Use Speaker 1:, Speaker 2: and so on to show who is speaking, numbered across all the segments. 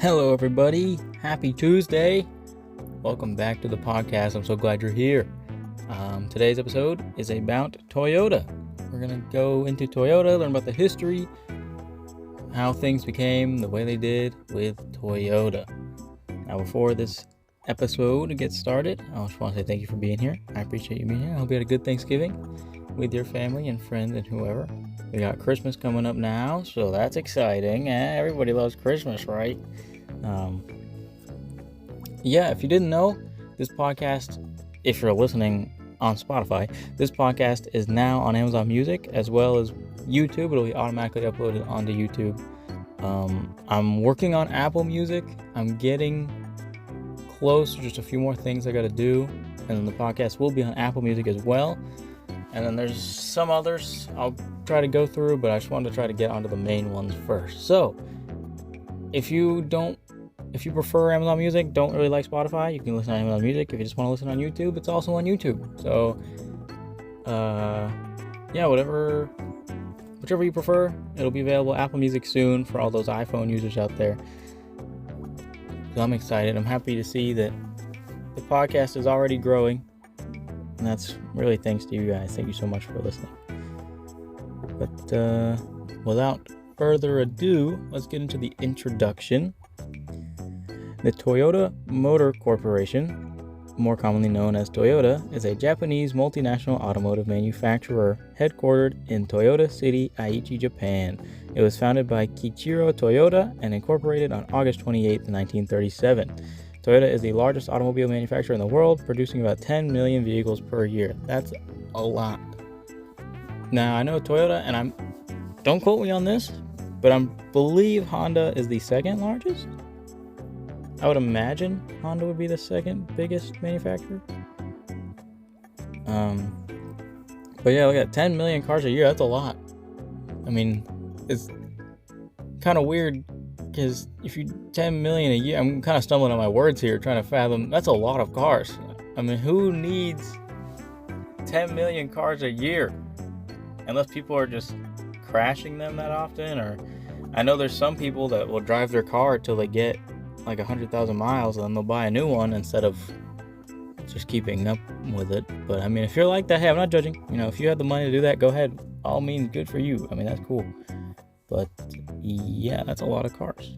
Speaker 1: Hello, everybody. Happy Tuesday. Welcome back to the podcast. I'm so glad you're here. Today's episode is about Toyota. We're going to go into Toyota, learn about the history, how things became the way they did with Toyota. Now, before this episode gets started, I just want to say thank you for being here. I appreciate you being here. I hope you had a good Thanksgiving with your family and friends and whoever. We got Christmas coming up now, so that's exciting. Everybody loves Christmas, right? If you didn't know, this podcast, if you're listening on Spotify, this podcast is now on Amazon Music as well as YouTube. It'll be automatically uploaded onto YouTube. I'm working on Apple Music. I'm getting close. Just a few more things I got to do, and then the podcast will be on Apple Music as well. And then there's some others I'll try to go through, but I just wanted to try to get onto the main ones first. So, if you prefer Amazon Music, don't really like Spotify, you can listen to Amazon Music. If you just want to listen on YouTube, it's also on YouTube. So, whichever you prefer, it'll be available Apple Music soon for all those iPhone users out there. So I'm excited. I'm happy to see that the podcast is already growing. And that's really thanks to you guys. Thank you so much for listening. But without further ado, let's get into the introduction. The Toyota Motor Corporation, more commonly known as Toyota, is a Japanese multinational automotive manufacturer headquartered in Toyota City, Aichi, Japan. It was founded by Kiichiro Toyota and incorporated on August 28, 1937. Toyota is the largest automobile manufacturer in the world, producing about 10 million vehicles per year. That's a lot. Now, I know Toyota, and don't quote me on this, but I believe Honda is the second largest. I would imagine Honda would be the second biggest manufacturer. But yeah, look at 10 million cars a year. That's a lot. I mean, it's kind of weird because if you 10 million a year, I'm kind of stumbling on my words here, trying to fathom. That's a lot of cars. I mean, who needs 10 million cars a year? Unless people are just crashing them that often, or I know there's some people that will drive their car till they get like 100,000 miles and then they'll buy a new one instead of just keeping up with it. But I mean, if you're like that, hey, I'm not judging. If you have the money to do that, go ahead. All means good for you. I mean, that's cool. But yeah, that's a lot of cars.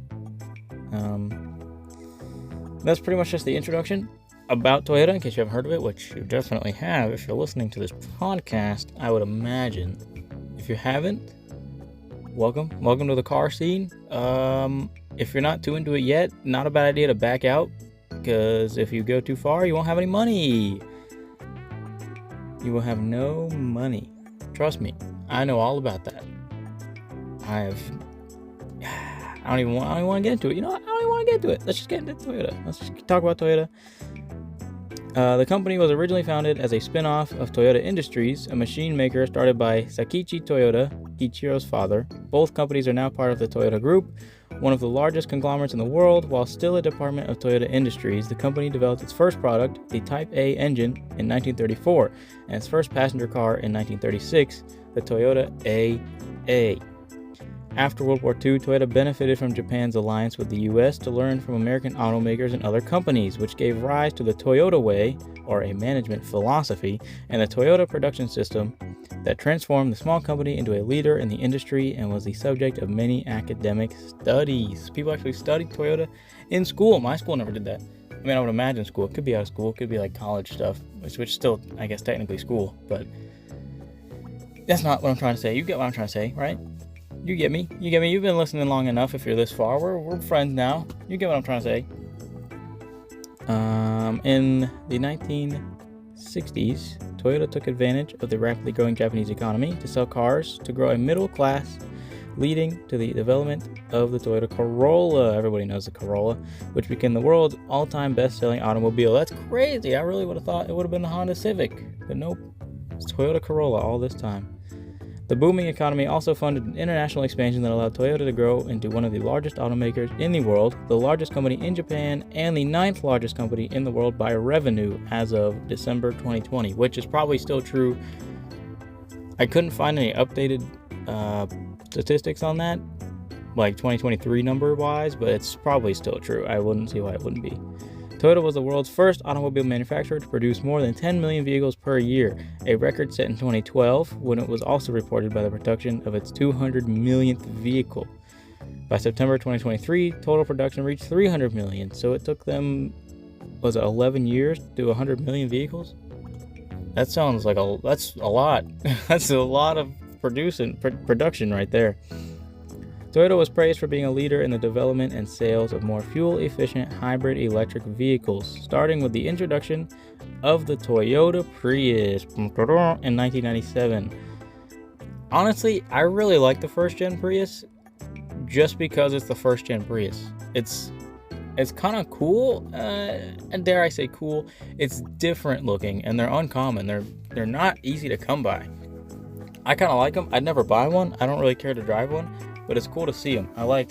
Speaker 1: That's pretty much just the introduction about Toyota, in case you haven't heard of it, which you definitely have if you're listening to this podcast, I would imagine. If you haven't, welcome to the car scene. If you're not too into it yet, not a bad idea to back out, because if you go too far, you won't have any money. You will have no money. Trust me, I know all about that. I don't even want to get into it. I don't even want to get into it. Let's just get into Toyota. Let's just talk about Toyota. The company was originally founded as a spin-off of Toyota Industries, a machine maker started by Sakichi Toyota, Kiichiro's father. Both companies are now part of the Toyota Group, one of the largest conglomerates in the world. While still a department of Toyota Industries, the company developed its first product, the Type A engine, in 1934, and its first passenger car in 1936, the Toyota AA. After World War II, Toyota benefited from Japan's alliance with the U.S. to learn from American automakers and other companies, which gave rise to the Toyota Way, or a management philosophy, and the Toyota production system that transformed the small company into a leader in the industry and was the subject of many academic studies. People actually studied Toyota in school. My school never did that. I mean, I would imagine school. It could be out of school. It could be like college stuff, which still, I guess, technically school. But that's not what I'm trying to say. You get what I'm trying to say, right? You get me. You've been listening long enough if you're this far. We're friends now. You get what I'm trying to say. In the 1960s, Toyota took advantage of the rapidly growing Japanese economy to sell cars to grow a middle class, leading to the development of the Toyota Corolla. Everybody knows the Corolla, which became the world's all-time best-selling automobile. That's crazy. I really would have thought it would have been the Honda Civic, but nope. It's Toyota Corolla all this time. The booming economy also funded an international expansion that allowed Toyota to grow into one of the largest automakers in the world, the largest company in Japan, and the 9th largest company in the world by revenue as of December 2020, which is probably still true. I couldn't find any updated statistics on that, like 2023 number wise, but it's probably still true. I wouldn't see why it wouldn't be. Toyota was the world's first automobile manufacturer to produce more than 10 million vehicles per year, a record set in 2012 when it was also reported by the production of its 200 millionth vehicle. By September 2023, total production reached 300 million, so it took them, 11 years to do 100 million vehicles? That sounds like that's a lot. That's a lot of production right there. Toyota was praised for being a leader in the development and sales of more fuel-efficient hybrid electric vehicles, starting with the introduction of the Toyota Prius in 1997. Honestly, I really like the first-gen Prius just because it's the first-gen Prius. It's kind of cool, and dare I say cool. It's different looking, and they're uncommon. They're not easy to come by. I kind of like them. I'd never buy one. I don't really care to drive one, but it's cool to see them. I like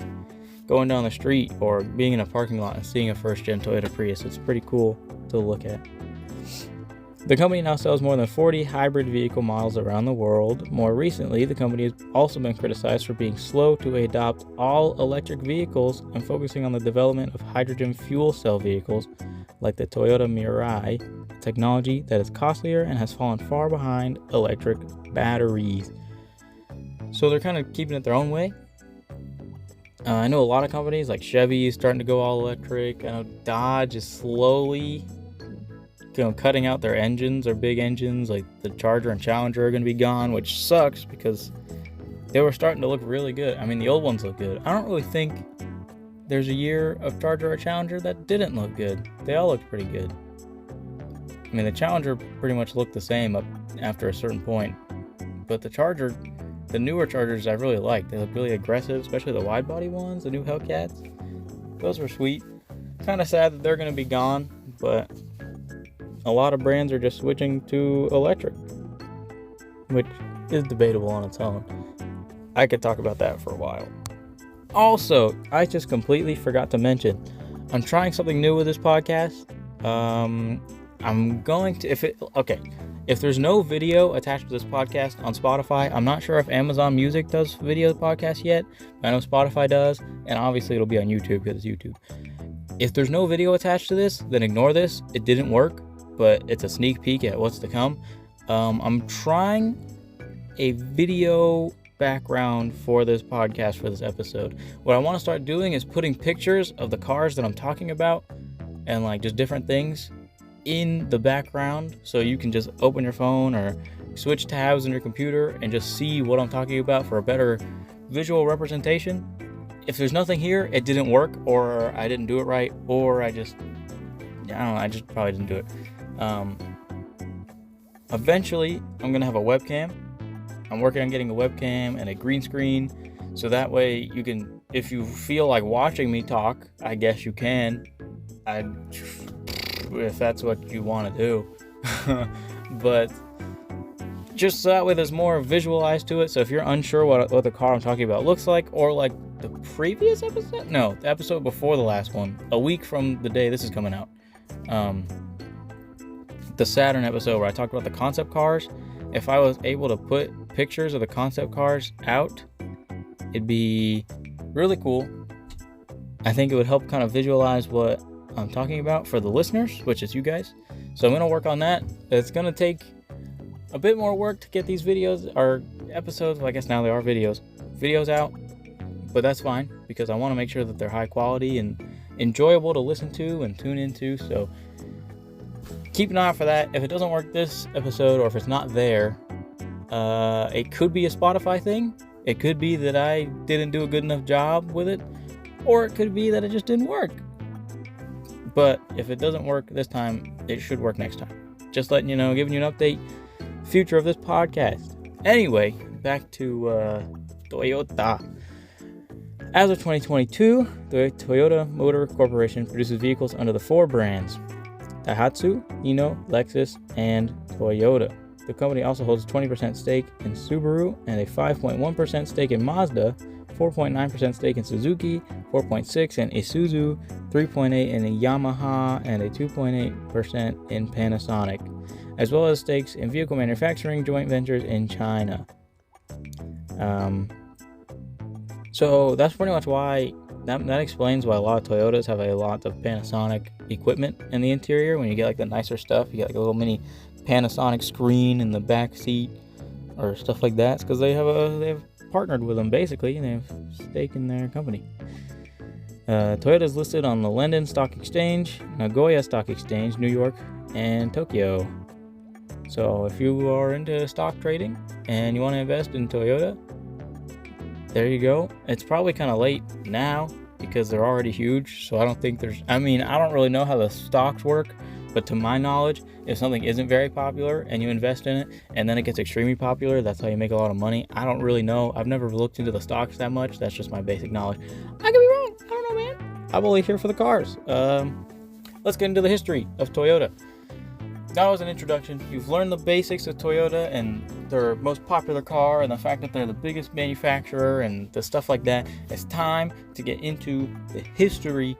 Speaker 1: going down the street or being in a parking lot and seeing a first-gen Toyota Prius. It's pretty cool to look at. The company now sells more than 40 hybrid vehicle models around the world. More recently, the company has also been criticized for being slow to adopt all-electric vehicles and focusing on the development of hydrogen fuel cell vehicles like the Toyota Mirai, technology that is costlier and has fallen far behind electric batteries. So they're kind of keeping it their own way. I know a lot of companies like Chevy is starting to go all electric. I know Dodge is slowly cutting out their engines, their big engines, like the Charger and Challenger are going to be gone, which sucks because they were starting to look really good. I mean, the old ones look good. I don't really think there's a year of Charger or Challenger that didn't look good. They all looked pretty good. I mean, the Challenger pretty much looked the same up after a certain point, but the Charger, the newer Chargers I really like. They look really aggressive, especially the wide body ones, the new Hellcats. Those were sweet. Kind of sad that they're going to be gone, but a lot of brands are just switching to electric, which is debatable on its own. I could talk about that for a while. Also, I just completely forgot to mention, I'm trying something new with this podcast. I'm going to, if there's no video attached to this podcast on Spotify, I'm not sure if Amazon Music does video podcasts yet. I know Spotify does, and obviously it'll be on YouTube because it's YouTube. If there's no video attached to this, then ignore this. It didn't work, but it's a sneak peek at what's to come. I'm trying a video background for this podcast for this episode. What I want to start doing is putting pictures of the cars that I'm talking about and like just different things in the background, so you can just open your phone or switch tabs on your computer and just see what I'm talking about for a better visual representation. If there's nothing here, it didn't work, or I didn't do it right, or I just probably didn't do it. Eventually I'm gonna have a webcam. I'm working on getting a webcam and a green screen, so that way you can, if you feel like watching me talk, I guess you can. If that's what you want to do. But just so that way there's more visualized to it. So if you're unsure what the car I'm talking about looks like, or like the previous episode, no, the episode before the last one, a week from the day this is coming out, the Saturn episode where I talked about the concept cars, if I was able to put pictures of the concept cars out, it'd be really cool. I think it would help kind of visualize what I'm talking about for the listeners, which is you guys. So I'm going to work on that. It's going to take a bit more work to get these videos or episodes, well, I guess now they are videos out, but that's fine because I want to make sure that they're high quality and enjoyable to listen to and tune into. So keep an eye out for that. If it doesn't work this episode, or if it's not there, it could be a Spotify thing. It could be that I didn't do a good enough job with it, or it could be that it just didn't work. But if it doesn't work this time, it should work next time. Just letting you know, giving you an update, future of this podcast. Anyway, back to Toyota. As of 2022, the Toyota Motor Corporation produces vehicles under the 4 brands: Daihatsu, Hino, Lexus, and Toyota. The company also holds a 20% stake in Subaru and a 5.1% stake in Mazda, 4.9% stake in Suzuki, 4.6% in Isuzu, 3.8% in Yamaha, and a 2.8% in Panasonic, as well as stakes in vehicle manufacturing joint ventures in China. So that's pretty much why, that explains why a lot of Toyotas have a lot of Panasonic equipment in the interior. When you get like the nicer stuff, you get like a little mini Panasonic screen in the back seat or stuff like that. It's because they have partnered with them basically, and they have stake in their company. Toyota is listed on the London Stock Exchange, Nagoya Stock Exchange, New York, and Tokyo. So if you are into stock trading and you want to invest in Toyota, there you go. It's probably kind of late now because they're already huge. So I don't think I don't really know how the stocks work, but to my knowledge, if something isn't very popular and you invest in it and then it gets extremely popular, that's how you make a lot of money. I don't really know. I've never looked into the stocks that much. That's just my basic knowledge. I could be wrong. I don't know, man. I'm only here for the cars. Let's get into the history of Toyota. That was an introduction. You've learned the basics of Toyota and their most popular car and the fact that they're the biggest manufacturer and the stuff like that. It's time to get into the history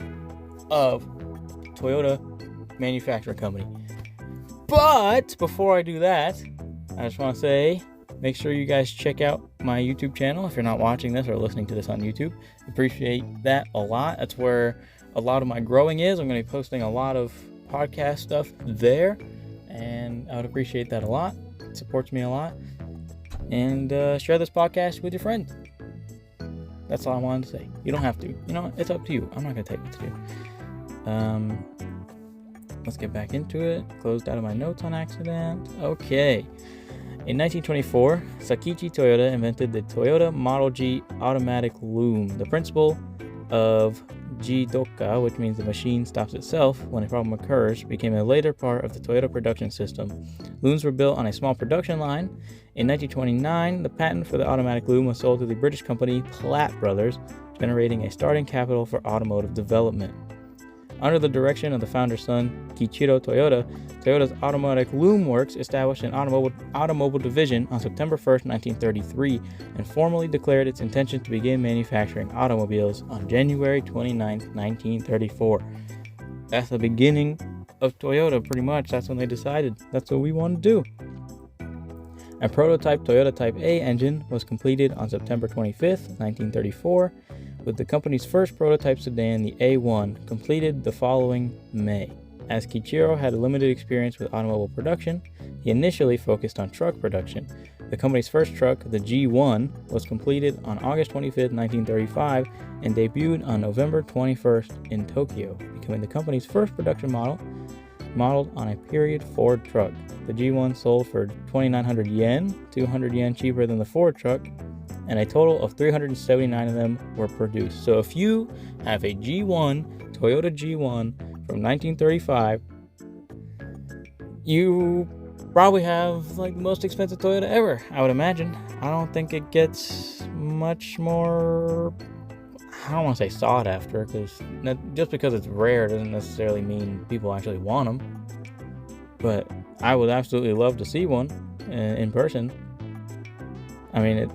Speaker 1: of Toyota Manufacturing Company. But before I do that, I just want to say, make sure you guys check out my YouTube channel if you're not watching this or listening to this on YouTube. Appreciate that a lot. That's where a lot of my growing is. I'm going to be posting a lot of podcast stuff there, and I would appreciate that a lot. It supports me a lot. And share this podcast with your friends. That's all I wanted to say. You don't have to. You know what? It's up to you. I'm not going to tell you what to do. Let's get back into it. Closed out of my notes on accident. Okay. In 1924, Sakichi Toyoda invented the Toyota Model G automatic loom. The principle of Jidoka, which means the machine stops itself when a problem occurs, became a later part of the Toyota production system. Looms were built on a small production line. In 1929, the patent for the automatic loom was sold to the British company Platt Brothers, generating a starting capital for automotive development. Under the direction of the founder's son, Kiichiro Toyota, Toyota's Automatic Loom Works established an automobile division on September 1st, 1933, and formally declared its intention to begin manufacturing automobiles on January 29th, 1934. That's the beginning of Toyota, pretty much. That's when they decided that's what we want to do. A prototype Toyota Type A engine was completed on September 25th, 1934, with the company's first prototype sedan, the A1, completed the following May. As Kiichiro had limited experience with automobile production, he initially focused on truck production. The company's first truck, the G1, was completed on August 25, 1935, and debuted on November 21st in Tokyo, becoming the company's first production model, modeled on a period Ford truck. The G1 sold for 2,900 yen, 200 yen cheaper than the Ford truck, and a total of 379 of them were produced. So if you have a G1, Toyota G1 from 1935, you probably have like the most expensive Toyota ever, I would imagine. I don't think it gets much more, I don't want to say sought after, because just because it's rare doesn't necessarily mean people actually want them. But I would absolutely love to see one in person. I mean, it's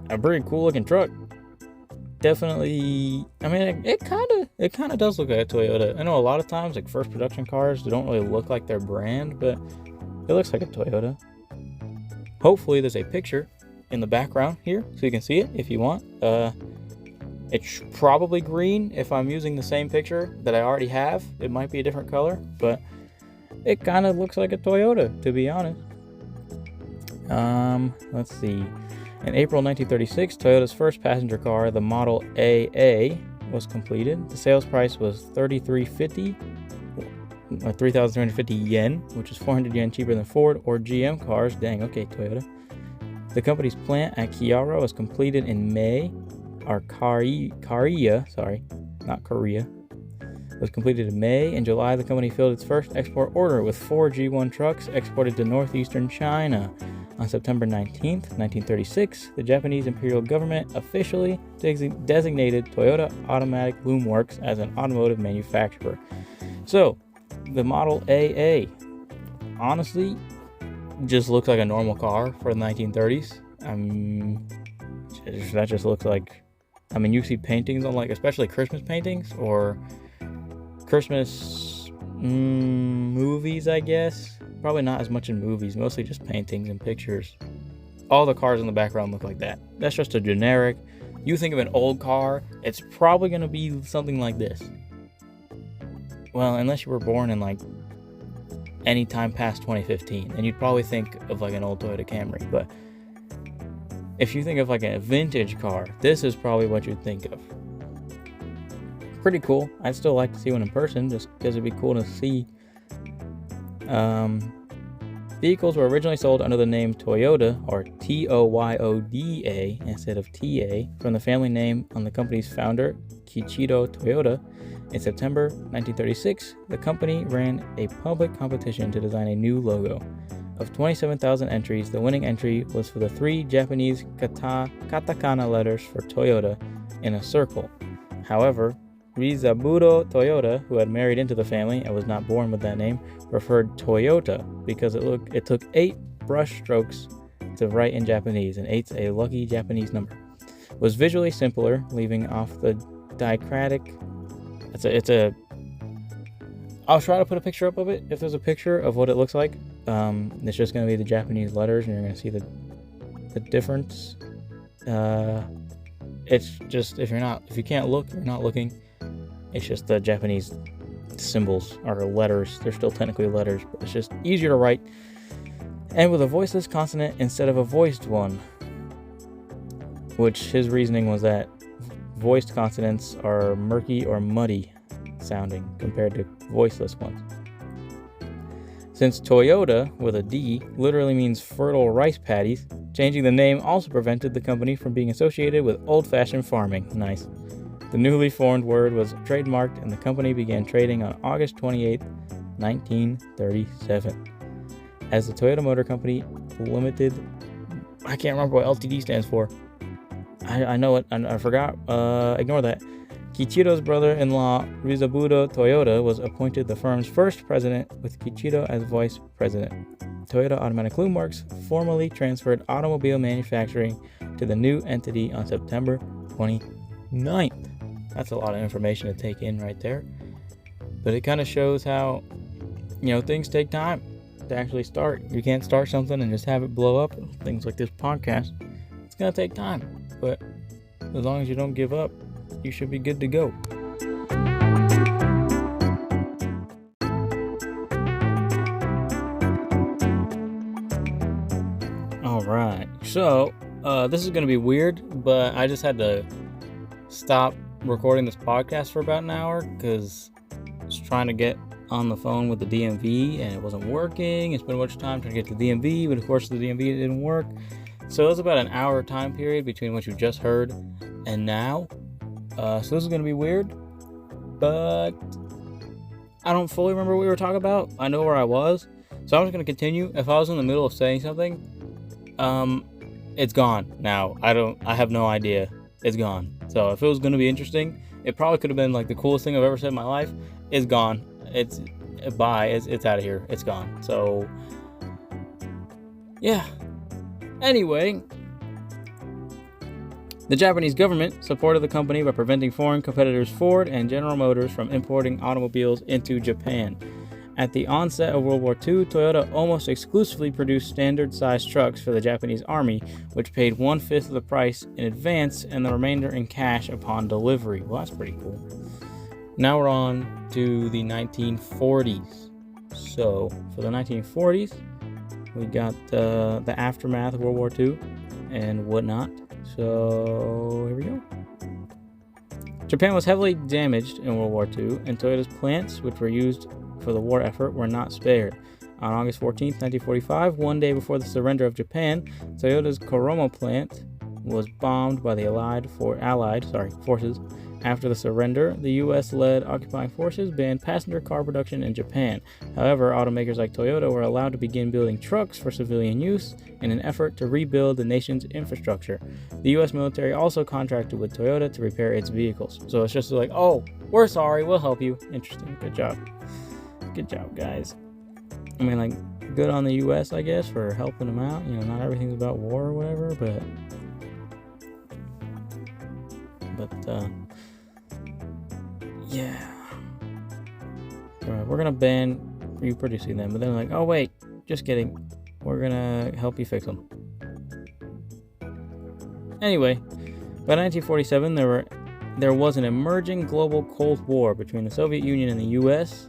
Speaker 1: a pretty cool looking truck. Definitely, I mean, it kind of does look like a Toyota. I know a lot of times, like first production cars, they don't really look like their brand, but it looks like a Toyota. Hopefully there's a picture in the background here so you can see it if you want. It's probably green if I'm using the same picture that I already have. It might be a different color, but it kind of looks like a Toyota, to be honest. Let's see. In April 1936, Toyota's first passenger car, the Model AA, was completed. The sales price was 3,350 yen, which is 400 yen cheaper than Ford or GM cars. Dang, okay, Toyota. The company's plant at Kiara was completed in May. Korea was completed in May. In July, the company filled its first export order with 4 G1 trucks exported to northeastern China. On September 19th, 1936, the Japanese imperial government officially designated Toyota Automatic Loom Works as an automotive manufacturer. So, the Model AA, honestly, just looks like a normal car for the 1930s. That just looks like, I mean, you see paintings on, like, especially Christmas paintings or Christmas movies, I guess. Probably not as much in movies, mostly just paintings and pictures. All the cars in the background look like that. That's just a generic you think of an old car, it's probably going to be something like this. Well, unless you were born in like any time past 2015, and you'd probably think of like an old Toyota Camry. But if you think of like a vintage car, this is probably what you'd think of. Pretty cool. I'd still like to see one in person, just because it'd be cool to see. Vehicles were originally sold under the name Toyota, or Toyoda, instead of TA, from the family name on the company's founder, Kiichiro Toyota. In September 1936, the company ran a public competition to design a new logo. Of 27,000 entries, the winning entry was for the 3 Japanese katakana letters for Toyota in a circle. However, Rizaburo Toyota, who had married into the family and was not born with that name, preferred Toyota because it took 8 brush strokes to write in Japanese, and 8's a lucky Japanese number. It was visually simpler, leaving off the diacritic. I'll try to put a picture up of it. If there's a picture of what it looks like, it's just going to be the Japanese letters, and you're going to see the difference. It's just, if you can't look, you're not looking. It's just the Japanese symbols or letters. They're still technically letters, but it's just easier to write. And with a voiceless consonant instead of a voiced one, which his reasoning was that voiced consonants are murky or muddy sounding compared to voiceless ones. Since Toyota, with a D, literally means fertile rice paddies, changing the name also prevented the company from being associated with old-fashioned farming. Nice. The newly formed word was trademarked, and the company began trading on August 28, 1937. As the Toyota Motor Company Limited, I can't remember what LTD stands for. I know it, I forgot. Ignore that. Kiichiro's brother-in-law, Rizaburo Toyota, was appointed the firm's first president, with Kiichiro as vice president. Toyota Automatic Loom Works formally transferred automobile manufacturing to the new entity on September 29th. That's a lot of information to take in right there. But it kind of shows how, things take time to actually start. You can't start something and just have it blow up. Things like this podcast, it's going to take time. But as long as you don't give up, you should be good to go. Alright, so this is going to be weird, but I just had to stop recording this podcast for about an hour because I was trying to get on the phone with the DMV and it wasn't working. I spent a bunch of time trying to get to the DMV, but of course the DMV didn't work. So it was about an hour time period between what you just heard and now. So this is going to be weird, but I don't fully remember what we were talking about. I know where I was, so I'm just going to continue. If I was in the middle of saying something, it's gone now. I have no idea. It's gone. So if it was going to be interesting, it probably could have been like the coolest thing I've ever said in my life. It's gone. It's bye. It's out of here. It's gone. So yeah. Anyway, the Japanese government supported the company by preventing foreign competitors Ford and General Motors from importing automobiles into Japan. At the onset of World War II, Toyota almost exclusively produced standard-sized trucks for the Japanese Army, which paid 1/5 of the price in advance and the remainder in cash upon delivery. Well, that's pretty cool. Now we're on to the 1940s. So, for the 1940s, we got the aftermath of World War II and whatnot. So, here we go. Japan was heavily damaged in World War II, and Toyota's plants, which were used for the war effort, were not spared. On August 14, 1945, one day before the surrender of Japan, Toyota's Koromo plant was bombed by the Allied forces. After the surrender, the U.S.-led occupying forces banned passenger car production in Japan. However, automakers like Toyota were allowed to begin building trucks for civilian use in an effort to rebuild the nation's infrastructure. The U.S. military also contracted with Toyota to repair its vehicles. So it's just like, oh, we're sorry, we'll help you. Interesting. Good job. Good job, guys. I mean, like, good on the U.S., I guess, for helping them out. Not everything's about war or whatever, but yeah. Alright, we're gonna ban you producing them, but then like, oh wait, just kidding. We're gonna help you fix them. Anyway, By 1947, there was an emerging global Cold War between the Soviet Union and the U.S.,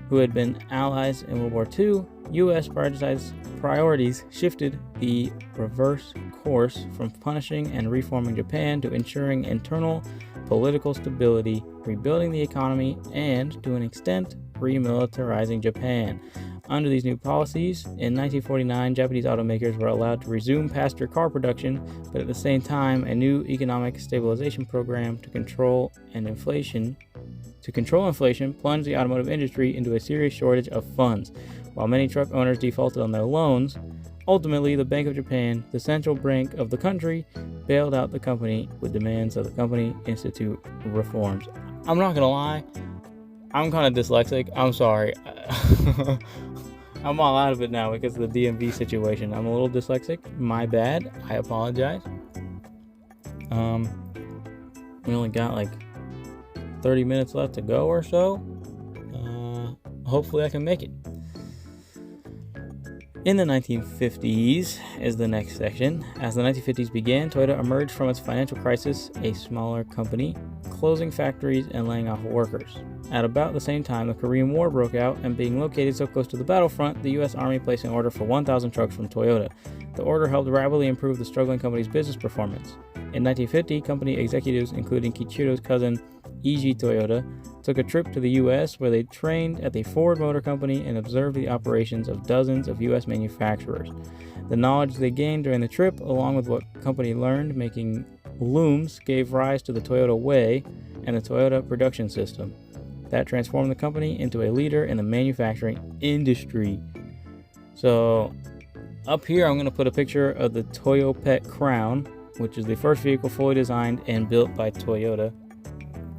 Speaker 1: who had been allies in World War II. U.S. priorities shifted the reverse course from punishing and reforming Japan to ensuring internal political stability, rebuilding the economy, and, to an extent, remilitarizing Japan. Under these new policies, in 1949, Japanese automakers were allowed to resume passenger car production, but at the same time, a new economic stabilization program to control inflation plunged the automotive industry into a serious shortage of funds. While many truck owners defaulted on their loans, ultimately the Bank of Japan, the central bank of the country, bailed out the company with demands of the company institute reforms. I'm not gonna lie, I'm kind of dyslexic. I'm sorry. I'm all out of it now because of the DMV situation. I'm a little dyslexic. My bad. I apologize. We only got like 30 minutes left to go or so. Hopefully I can make it. In the 1950s is the next section. As the 1950s began, Toyota emerged from its financial crisis, a smaller company, closing factories and laying off workers. At about the same time, the Korean War broke out, and being located so close to the battlefront, the U.S. Army placed an order for 1,000 trucks from Toyota. The order helped rapidly improve the struggling company's business performance. In 1950, company executives, including Kiichiro's cousin Eiji Toyota, took a trip to the U.S. where they trained at the Ford Motor Company and observed the operations of dozens of U.S. manufacturers. The knowledge they gained during the trip, along with what the company learned making looms, gave rise to the Toyota Way and the Toyota production system. That transformed the company into a leader in the manufacturing industry. So, up here I'm going to put a picture of the Toyopet Crown, which is the first vehicle fully designed and built by Toyota,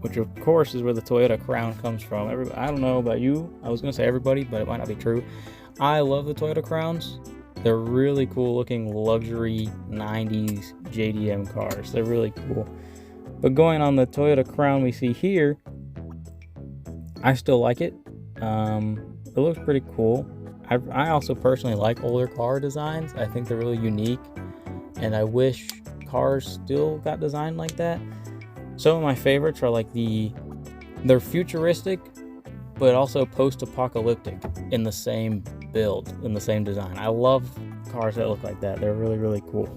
Speaker 1: which of course is where the Toyota Crown comes from. I don't know about you. I was going to say everybody, but it might not be true. I love the Toyota Crowns. They're really cool looking luxury 90s JDM cars. They're really cool. But going on the Toyota Crown we see here, I still like it. It looks pretty cool. I also personally like older car designs. I think they're really unique, and I wish cars still got designed like that. Some of my favorites are like they're futuristic, but also post-apocalyptic in the same build, in the same design. I love cars that look like that. They're really, really cool.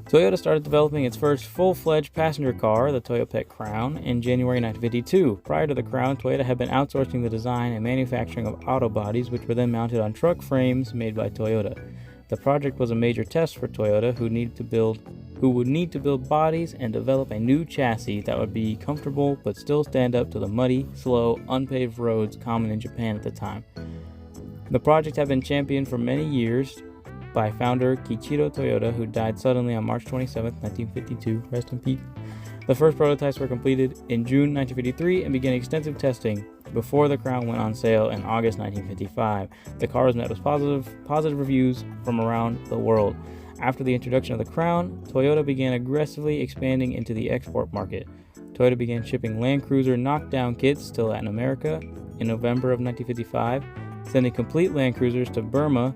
Speaker 1: Toyota started developing its first full-fledged passenger car, the Toyopet Crown, in January 1952. Prior to the Crown, Toyota had been outsourcing the design and manufacturing of auto bodies, which were then mounted on truck frames made by Toyota. The project was a major test for Toyota, who would need to build bodies and develop a new chassis that would be comfortable but still stand up to the muddy, slow, unpaved roads common in Japan at the time. The project had been championed for many years by founder Kiichiro Toyota, who died suddenly on March 27, 1952. Rest in peace. The first prototypes were completed in June 1953 and began extensive testing before the Crown went on sale in August 1955. The car was met with positive reviews from around the world. After the introduction of the Crown, Toyota began aggressively expanding into the export market. Toyota began shipping Land Cruiser knockdown kits to Latin America in November of 1955, sending complete Land Cruisers to Burma,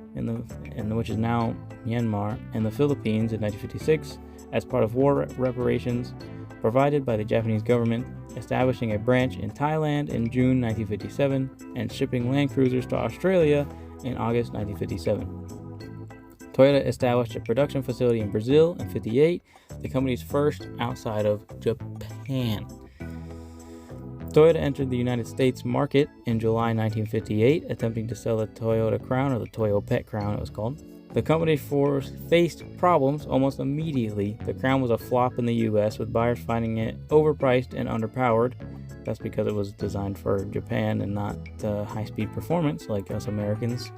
Speaker 1: which is now Myanmar, and the Philippines in 1956 as part of war reparations provided by the Japanese government, establishing a branch in Thailand in June 1957 and shipping Land Cruisers to Australia in August 1957. Toyota established a production facility in Brazil in 1958, the company's first outside of Japan. Toyota entered the United States market in July 1958, attempting to sell the Toyota Crown, or the Toyopet Crown it was called. The company faced problems almost immediately. The Crown was a flop in the US, with buyers finding it overpriced and underpowered. That's because it was designed for Japan and not high-speed performance like us Americans.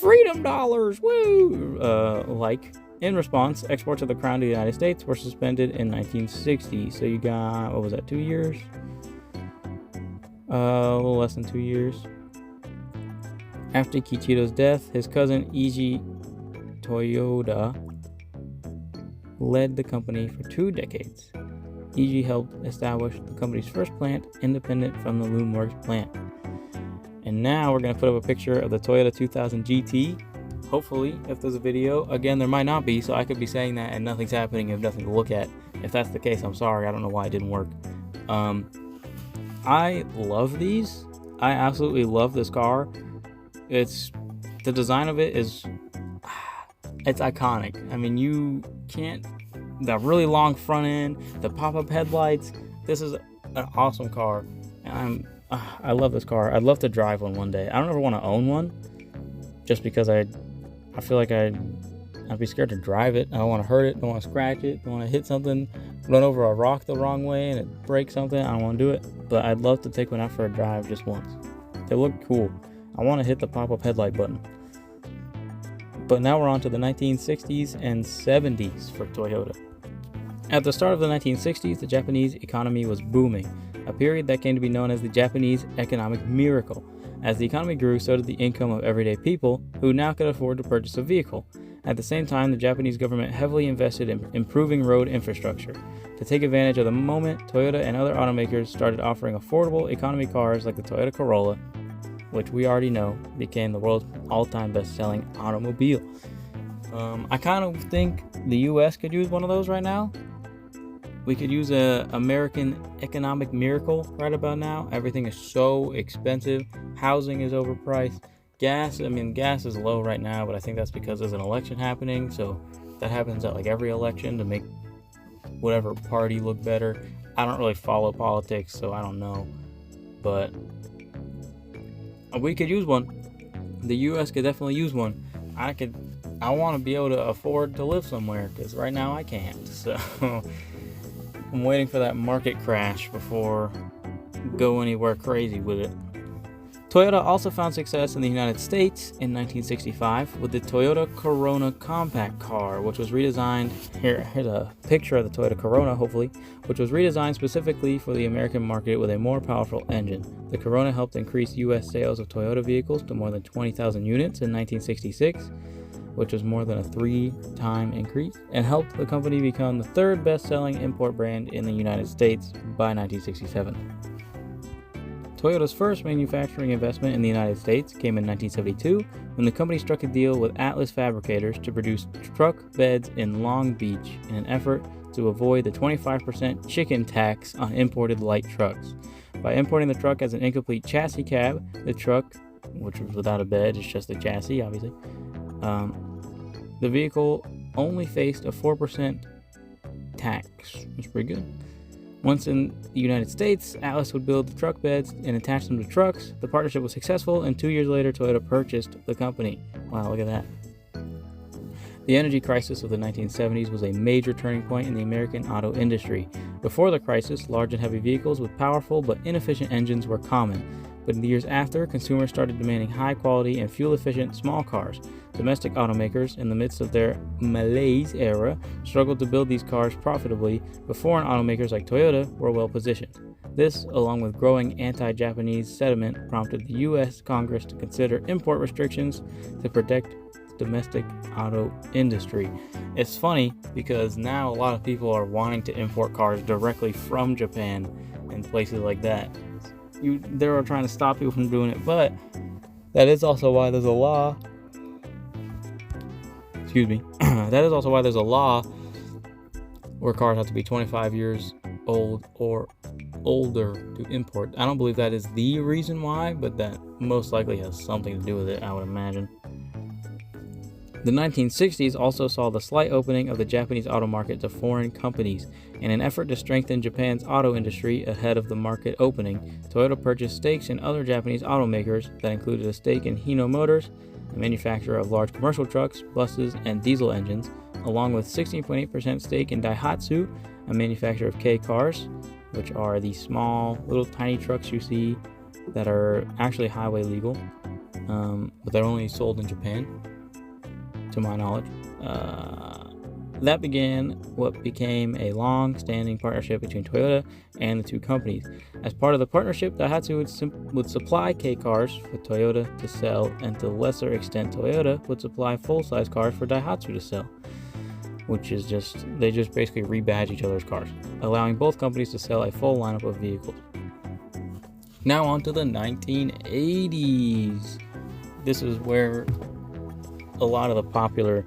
Speaker 1: Freedom dollars, woo! In response, exports of the Crown to the United States were suspended in 1960. So you got, 2 years? A little less than 2 years. After Kiichiro's death, his cousin Eiji Toyoda led the company for 2 decades. Eiji helped establish the company's first plant, independent from the Loomworks plant. And now we're going to put up a picture of the Toyota 2000 GT. Hopefully, if there's a video, again, there might not be, so I could be saying that and nothing's happening and have nothing to look at. If that's the case, I'm sorry. I don't know why it didn't work. I love these. I absolutely love this car. The design of it is, it's iconic. I mean, you can't, the really long front end, the pop-up headlights. This is an awesome car. And I love this car. I'd love to drive one day. I don't ever want to own one, just because I feel like I'd be scared to drive it. I don't want to hurt it. Don't want to scratch it. Don't want to hit something, run over a rock the wrong way and it breaks something. I don't want to do it. But I'd love to take one out for a drive just once. They look cool. I want to hit the pop-up headlight button. But now we're on to the 1960s and 70s for Toyota. At the start of the 1960s, the Japanese economy was booming, a period that came to be known as the Japanese economic miracle. As the economy grew, so did the income of everyday people, who now could afford to purchase a vehicle. At the same time, the Japanese government heavily invested in improving road infrastructure. To take advantage of the moment, Toyota and other automakers started offering affordable economy cars like the Toyota Corolla, which we already know became the world's all-time best-selling automobile. I kind of think the U.S. could use one of those right now. We could use a American economic miracle right about now. Everything is so expensive. Housing is overpriced. Gas is low right now, but I think that's because there's an election happening. So that happens at like every election to make whatever party look better. I don't really follow politics, so I don't know. But we could use one. The U.S. could definitely use one. I want to be able to afford to live somewhere, because right now I can't. So I'm waiting for that market crash before go anywhere crazy with it. Toyota also found success in the United States in 1965 with the Toyota Corona compact car, which was redesigned. Here's a picture of the Toyota Corona, hopefully, which was redesigned specifically for the American market with a more powerful engine. The Corona helped increase U.S. sales of Toyota vehicles to more than 20,000 units in 1966, which was more than a 3-time increase, and helped the company become the third best-selling import brand in the United States by 1967. Toyota's first manufacturing investment in the United States came in 1972 when the company struck a deal with Atlas Fabricators to produce truck beds in Long Beach in an effort to avoid the 25% chicken tax on imported light trucks. By importing the truck as an incomplete chassis cab, the truck, which was without a bed, it's just the chassis, obviously, the vehicle only faced a 4% tax. That's pretty good. Once in the United States, Atlas would build the truck beds and attach them to trucks. The partnership was successful, and 2 years later, Toyota purchased the company. Wow, look at that. The energy crisis of the 1970s was a major turning point in the American auto industry. Before the crisis, large and heavy vehicles with powerful but inefficient engines were common. But in the years after, consumers started demanding high-quality and fuel-efficient small cars. Domestic automakers, in the midst of their malaise era, struggled to build these cars profitably, but foreign automakers like Toyota were well-positioned. This, along with growing anti-Japanese sentiment, prompted the U.S. Congress to consider import restrictions to protect the domestic auto industry. It's funny because now a lot of people are wanting to import cars directly from Japan and places like that. They were trying to stop people from doing it, but that is also why there's a law. That is also why there's a law where cars have to be 25 years old or older to import. I don't believe that is the reason why, but that most likely has something to do with it, I would imagine. The 1960s also saw the slight opening of the Japanese auto market to foreign companies. In an effort to strengthen Japan's auto industry ahead of the market opening, Toyota purchased stakes in other Japanese automakers that included a stake in Hino Motors, a manufacturer of large commercial trucks, buses, and diesel engines, along with 16.8% stake in Daihatsu, a manufacturer of K cars, which are the small, little tiny trucks you see that are actually highway legal, but they're only sold in Japan, to my knowledge. That began what became a long-standing partnership between Toyota and the two companies. As part of the partnership, Daihatsu would supply K cars for Toyota to sell, and to a lesser extent, Toyota would supply full-size cars for Daihatsu to sell, which is they just basically rebadge each other's cars, allowing both companies to sell a full lineup of vehicles. Now on to the 1980s. This is where a lot of the popular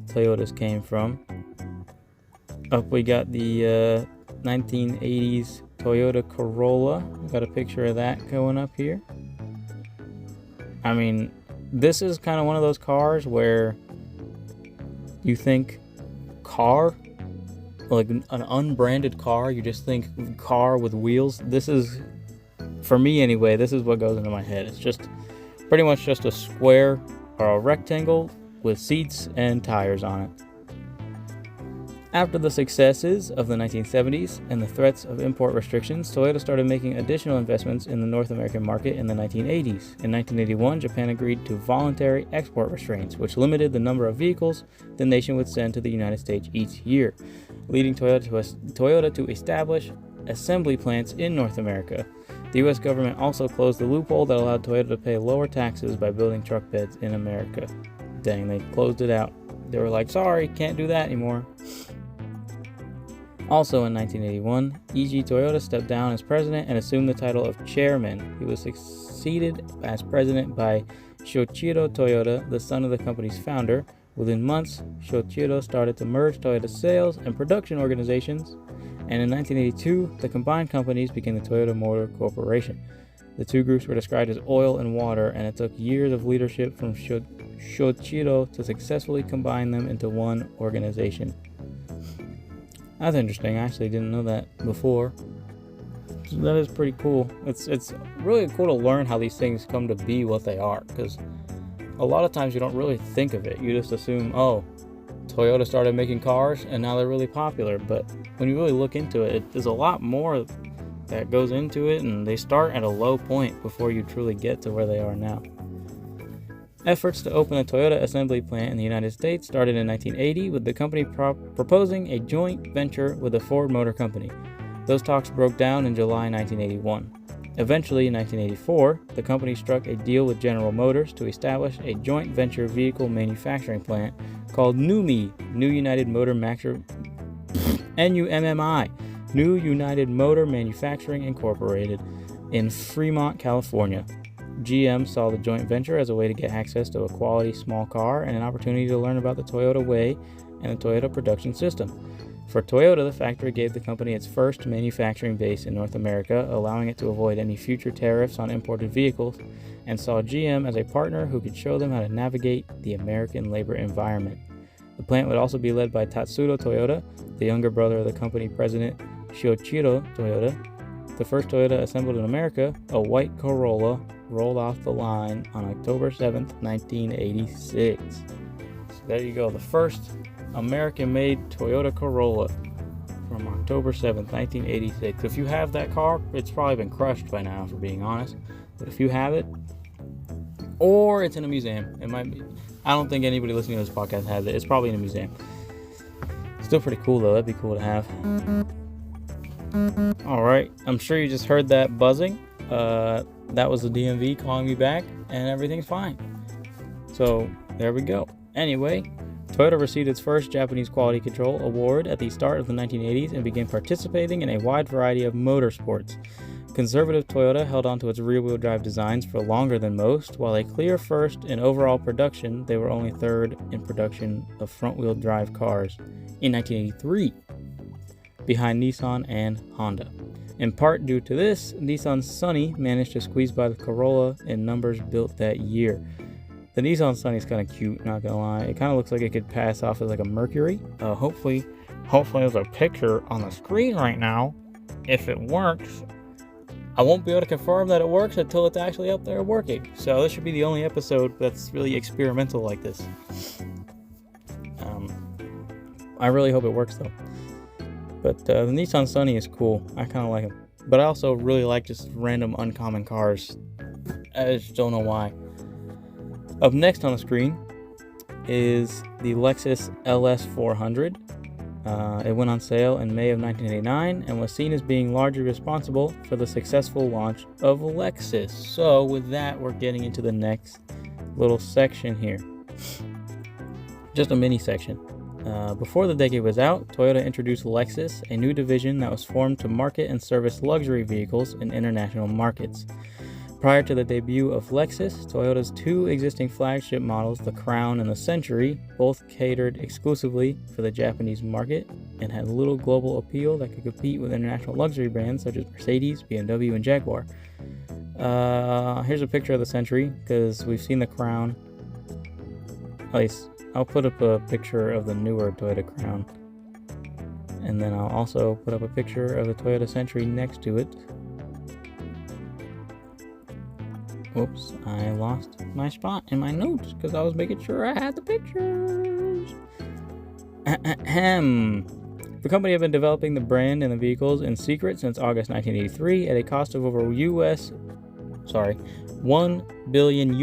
Speaker 1: Toyotas came from. Up we got the 1980s Toyota Corolla. We got a picture of that going up here. I mean, this is kind of one of those cars where you think car, like an unbranded car, you just think car with wheels. This is, for me anyway, this is what goes into my head. It's just pretty much just a square or a rectangle with seats and tires on it. After the successes of the 1970s and the threats of import restrictions, Toyota started making additional investments in the North American market in the 1980s. In 1981, Japan agreed to voluntary export restraints, which limited the number of vehicles the nation would send to the United States each year, leading Toyota to establish assembly plants in North America. The U.S. government also closed the loophole that allowed Toyota to pay lower taxes by building truck beds in America. Dang, they closed it out. They were like, sorry, can't do that anymore. Also in 1981, E.G. Toyoda stepped down as president and assumed the title of chairman. He was succeeded as president by Shoichiro Toyoda, the son of the company's founder. Within months, Shoichiro started to merge Toyota's sales and production organizations, and in 1982, the combined companies became the Toyota Motor Corporation. The two groups were described as oil and water, and it took years of leadership from Shoichiro to successfully combine them into one organization. That's interesting. I actually didn't know that before. So that is pretty cool. It's really cool to learn how these things come to be what they are, because a lot of times you don't really think of it. You just assume, oh, Toyota started making cars and now they're really popular. But when you really look into it, there's a lot more that goes into it, and they start at a low point before you truly get to where they are now. Efforts to open a Toyota assembly plant in the United States started in 1980, with the company proposing a joint venture with the Ford Motor Company. Those talks broke down in July 1981. Eventually, in 1984, the company struck a deal with General Motors to establish a joint venture vehicle manufacturing plant called NUMMI, New United Motor NUMMI, New United Motor Manufacturing Incorporated, in Fremont, California. GM saw the joint venture as a way to get access to a quality small car and an opportunity to learn about the Toyota way and the Toyota production system. For Toyota, the factory gave the company its first manufacturing base in North America, allowing it to avoid any future tariffs on imported vehicles, and saw GM as a partner who could show them how to navigate the American labor environment. The plant would also be led by Tatsudo Toyoda, the younger brother of the company president Shoichiro Toyoda. The first Toyota assembled in America, a white Corolla, rolled off the line on October 7th, 1986. So there you go, the first American-made Toyota Corolla from October 7th, 1986. If you have that car, it's probably been crushed by now, for being honest. But if you have it, or it's in a museum, it might be. I don't think anybody listening to this podcast has it. It's probably in a museum. Still pretty cool, though. That'd be cool to have. Alright, I'm sure you just heard that buzzing. That was the DMV calling me back, and everything's fine. So, there we go. Anyway, Toyota received its first Japanese Quality Control Award at the start of the 1980s and began participating in a wide variety of motorsports. Conservative Toyota held on to its rear-wheel drive designs for longer than most. While a clear first in overall production, they were only third in production of front-wheel drive cars in 1983, behind Nissan and Honda. In part due to this, Nissan Sunny managed to squeeze by the Corolla in numbers built that year. The Nissan Sunny is kind of cute, not gonna lie. It kind of looks like it could pass off as like a Mercury. Hopefully there's a picture on the screen right now. If it works, I won't be able to confirm that it works until it's actually up there working. So this should be the only episode that's really experimental like this. I really hope it works though. But the Nissan Sunny is cool. I kind of like them. But I also really like just random uncommon cars. I just don't know why. Up next on the screen is the Lexus LS400. It went on sale in May of 1989 and was seen as being largely responsible for the successful launch of Lexus. So with that, we're getting into the next little section here. Just a mini section. Before the decade was out, Toyota introduced Lexus, a new division that was formed to market and service luxury vehicles in international markets. Prior to the debut of Lexus, Toyota's two existing flagship models, the Crown and the Century, both catered exclusively for the Japanese market and had little global appeal that could compete with international luxury brands such as Mercedes, BMW, and Jaguar. Here's a picture of the Century, because we've seen the Crown. At least, I'll put up a picture of the newer Toyota Crown. And then I'll also put up a picture of the Toyota Century next to it. Whoops, I lost my spot in my notes because I was making sure I had the pictures. The company had been developing the brand and the vehicles in secret since August 1983 at a cost of over $1 billion.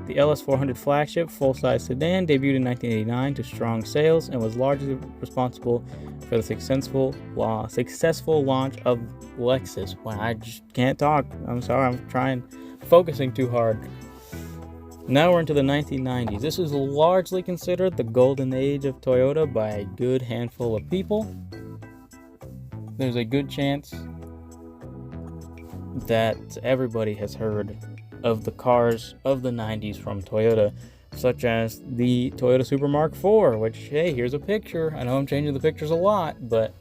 Speaker 1: The LS400 flagship full-size sedan debuted in 1989 to strong sales and was largely responsible for the successful launch of Lexus. Wow, I just can't talk. I'm sorry, I'm focusing too hard. Now we're into the 1990s. This is largely considered the golden age of Toyota by a good handful of people. There's a good chance that everybody has heard of the cars of the 90s from Toyota, such as the Toyota Supra Mark IV, which, hey, here's a picture. I know I'm changing the pictures a lot, but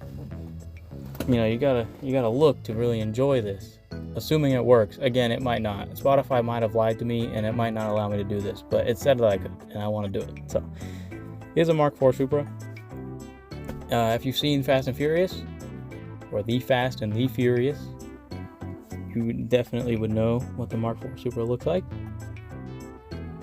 Speaker 1: you gotta look to really enjoy this. Assuming it works. Again, it might not. Spotify might have lied to me, and it might not allow me to do this, but it said that I could, and I want to do it. So, here's a Mark IV Supra. If you've seen Fast and Furious, or The Fast and the Furious, you definitely would know what the Mark IV Supra looks like.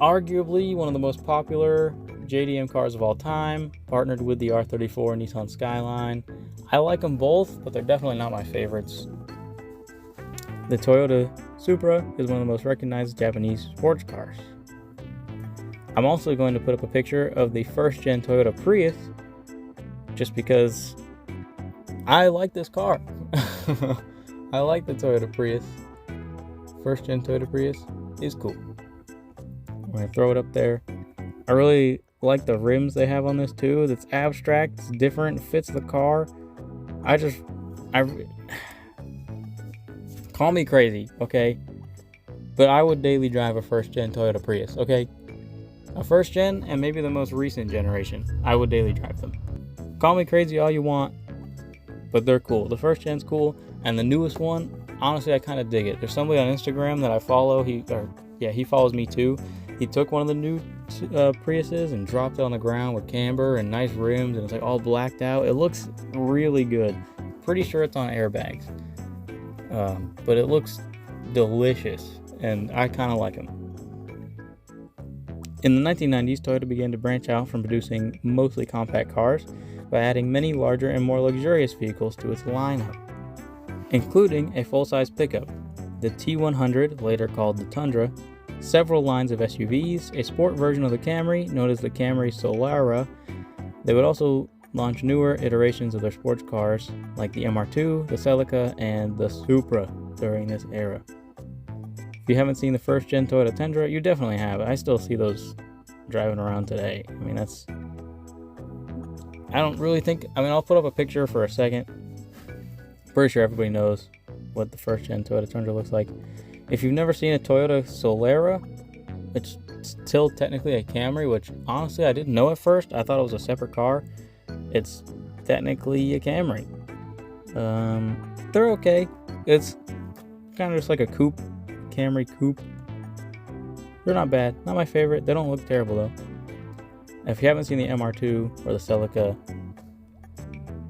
Speaker 1: Arguably one of the most popular JDM cars of all time, partnered with the R34 Nissan Skyline. I like them both, but they're definitely not my favorites. The Toyota Supra is one of the most recognized Japanese sports cars. I'm also going to put up a picture of the first-gen Toyota Prius, just because I like this car. I like the Toyota Prius. First gen Toyota Prius is cool. I'm going to throw it up there. I really like the rims they have on this too. It's abstract, it's different, fits the car. Call me crazy, okay? But I would daily drive a first gen Toyota Prius, okay? A first gen and maybe the most recent generation. I would daily drive them. Call me crazy all you want, but they're cool. The first gen's cool. And the newest one, honestly, I kind of dig it. There's somebody on Instagram that I follow. He follows me too. He took one of the new Priuses and dropped it on the ground with camber and nice rims, and it's like all blacked out. It looks really good. Pretty sure it's on airbags, but it looks delicious, and I kind of like them. In the 1990s, Toyota began to branch out from producing mostly compact cars by adding many larger and more luxurious vehicles to its lineup, including a full-size pickup, the T100, later called the Tundra, several lines of SUVs, a sport version of the Camry known as the Camry Solara. They would also launch newer iterations of their sports cars like the MR2, the Celica, and the Supra during this era. If you haven't seen the first-gen Toyota Tundra, you definitely have. I still see those driving around today. I'll put up a picture for a second. Pretty sure everybody knows what the first-gen Toyota Tundra looks like. If you've never seen a Toyota Solara, it's still technically a Camry, which honestly I didn't know at first. I thought it was a separate car. It's technically a Camry. They're okay. It's kind of just like a coupe, Camry coupe. They're not bad. Not my favorite. They don't look terrible though. If you haven't seen the MR2 or the Celica,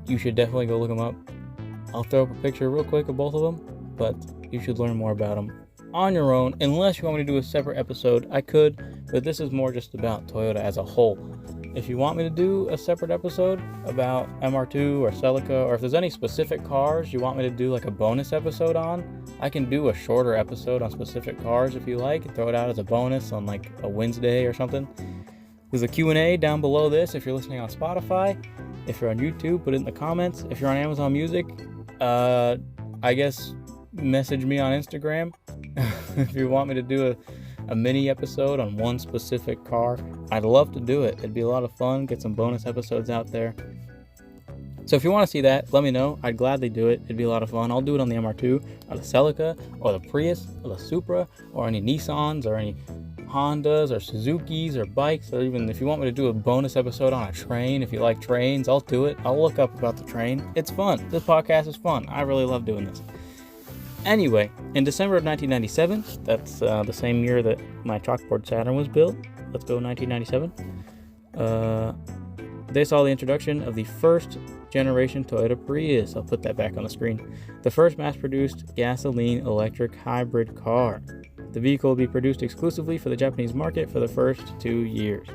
Speaker 1: you should definitely go look them up. I'll throw up a picture real quick of both of them, but you should learn more about them on your own. Unless you want me to do a separate episode, I could, but this is more just about Toyota as a whole. If you want me to do a separate episode about MR2 or Celica, or if there's any specific cars you want me to do like a bonus episode on, I can do a shorter episode on specific cars if you like, and throw it out as a bonus on like a Wednesday or something. There's a Q&A down below this if you're listening on Spotify. If you're on YouTube, put it in the comments. If you're on Amazon Music, I guess message me on Instagram if you want me to do a mini episode on one specific car. I'd love to do it. It'd be a lot of fun. Get some bonus episodes out there. So So if you want to see that, let me know. I'd gladly do it. It'd be a lot of fun. I'll do it on the MR2 or the Celica or the Prius or the Supra or any Nissans or any Hondas or Suzukis or bikes, or even if you want me to do a bonus episode on a train, if you like trains, I'll do it. I'll look up about the train. It's fun. This podcast is fun. I really love doing this. Anyway, in December of 1997, that's the same year that my chalkboard Saturn was built. Let's go 1997. They saw the introduction of the first generation Toyota Prius. I'll put that back on the screen. The first mass-produced gasoline-electric hybrid car. The vehicle will be produced exclusively for the Japanese market for the first 2 years.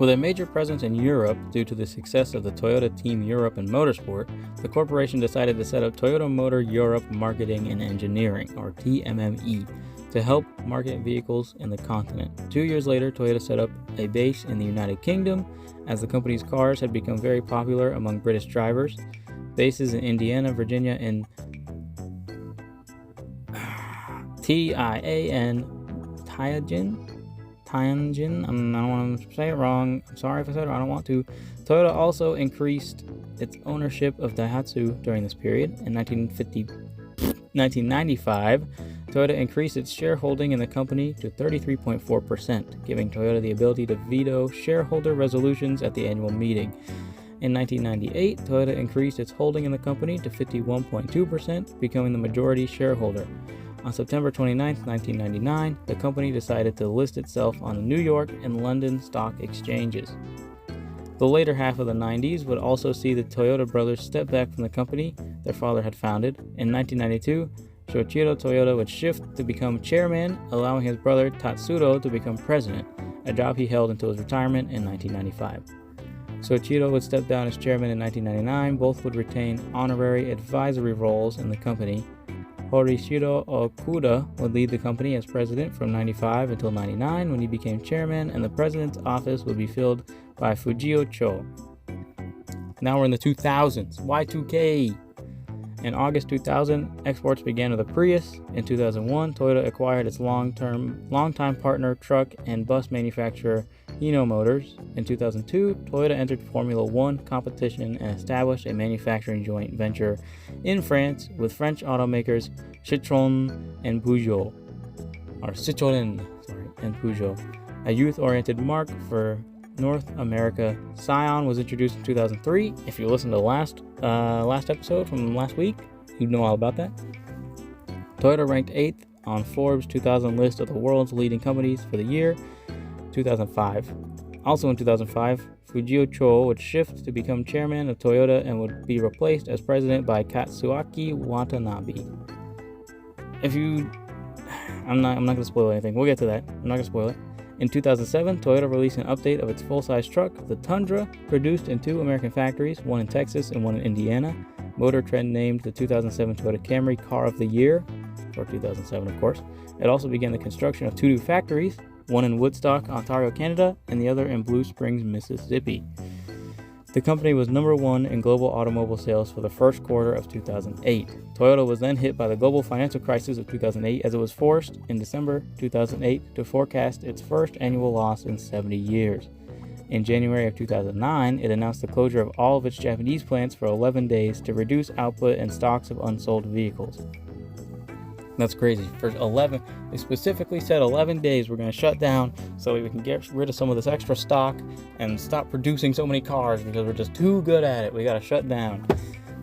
Speaker 1: With a major presence in Europe due to the success of the Toyota Team Europe in motorsport, the corporation decided to set up Toyota Motor Europe Marketing and Engineering, or TMME, to help market vehicles in the continent. 2 years later, Toyota set up a base in the United Kingdom, as the company's cars had become very popular among British drivers. Bases in Indiana, Virginia, and Tianjin. I don't want to say it wrong. I'm sorry if I said it. I don't want to. Toyota also increased its ownership of Daihatsu during this period. In 1995, Toyota increased its shareholding in the company to 33.4%, giving Toyota the ability to veto shareholder resolutions at the annual meeting. In 1998, Toyota increased its holding in the company to 51.2%, becoming the majority shareholder. On September 29, 1999, the company decided to list itself on the New York and London stock exchanges. The later half of the 90s would also see the Toyota brothers step back from the company their father had founded. In 1992, Shoichiro Toyota would shift to become chairman, allowing his brother Tatsuro to become president, a job he held until his retirement in 1995. Shoichiro would step down as chairman in 1999. Both would retain honorary advisory roles in the company. Horishiro Okuda would lead the company as president from 95 until 99 when he became chairman, and the president's office would be filled by Fujio Cho. Now we're in the 2000s. Y2K! In August 2000, exports began with the Prius. In 2001, Toyota acquired its longtime partner truck and bus manufacturer Hino Motors. In 2002, Toyota entered Formula One competition and established a manufacturing joint venture in France with French automakers Citroën and Peugeot. A youth-oriented marque for North America. Scion was introduced in 2003. If you listened to last episode from last week, you know all about that. Toyota ranked 8th on Forbes 2000 list of the world's leading companies for the year 2005. Also in 2005, Fujio Cho would shift to become chairman of Toyota and would be replaced as president by Katsuaki Watanabe. I'm not going to spoil anything. We'll get to that. I'm not going to spoil it. In 2007, Toyota released an update of its full-size truck, the Tundra, produced in 2 American factories, one in Texas and one in Indiana. Motor Trend named the 2007 Toyota Camry Car of the Year, for 2007 of course. It also began the construction of 2 new factories, one in Woodstock, Ontario, Canada, and the other in Blue Springs, Mississippi. The company was number 1 in global automobile sales for the first quarter of 2008. Toyota was then hit by the global financial crisis of 2008 as it was forced in December 2008 to forecast its first annual loss in 70 years. In January of 2009, it announced the closure of all of its Japanese plants for 11 days to reduce output and stocks of unsold vehicles. That's crazy. For 11, they specifically said 11 days we're going to shut down so we can get rid of some of this extra stock and stop producing so many cars because we're just too good at it. We got to shut down.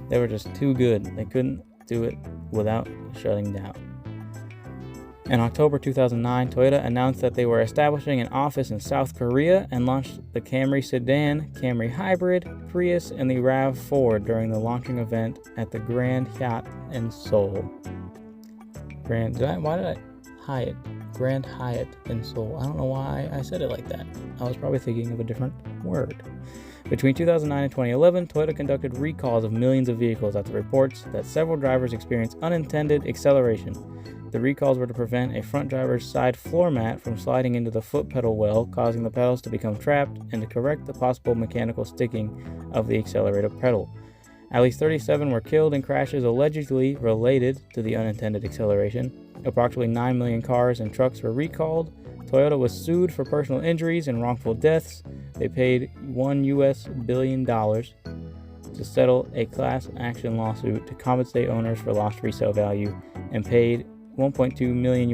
Speaker 1: They were just too good. They couldn't do it without shutting down. In October 2009, Toyota announced that they were establishing an office in South Korea and launched the Camry sedan, Camry Hybrid, Prius, and the RAV4 during the launching event at the Grand Hyatt in Seoul. Grand Hyatt in Seoul. I don't know why I said it like that. I was probably thinking of a different word. Between 2009 and 2011, Toyota conducted recalls of millions of vehicles after reports that several drivers experienced unintended acceleration. The recalls were to prevent a front driver's side floor mat from sliding into the foot pedal well, causing the pedals to become trapped, and to correct the possible mechanical sticking of the accelerator pedal. At least 37 were killed in crashes allegedly related to the unintended acceleration. Approximately 9 million cars and trucks were recalled. Toyota was sued for personal injuries and wrongful deaths. They paid $1 billion to to settle a class action lawsuit to compensate owners for lost resale value and paid $1.2 million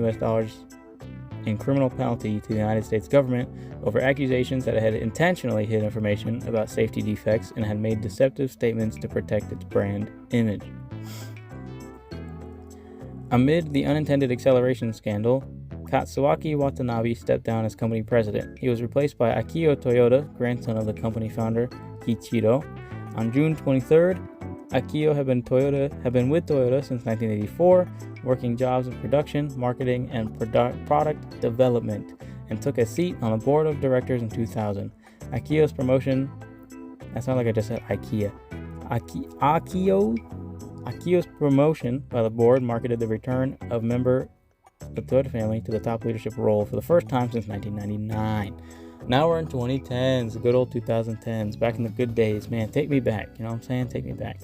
Speaker 1: in criminal penalty to the United States government over accusations that it had intentionally hid information about safety defects and had made deceptive statements to protect its brand image. Amid the unintended acceleration scandal, Katsuaki Watanabe stepped down as company president. He was replaced by Akio Toyoda, grandson of the company founder Kiichiro. On June 23rd, Akio had been with Toyota since 1984, working jobs in production, marketing, and product development, and took a seat on the board of directors in 2000. Akio's promotion, that sounds like I just said IKEA. Akio's promotion by the board marketed the return of member the Toyota family to the top leadership role for the first time since 1999. Now we're in 2010s, the good old 2010s, back in the good days. Man, take me back. You know what I'm saying? Take me back.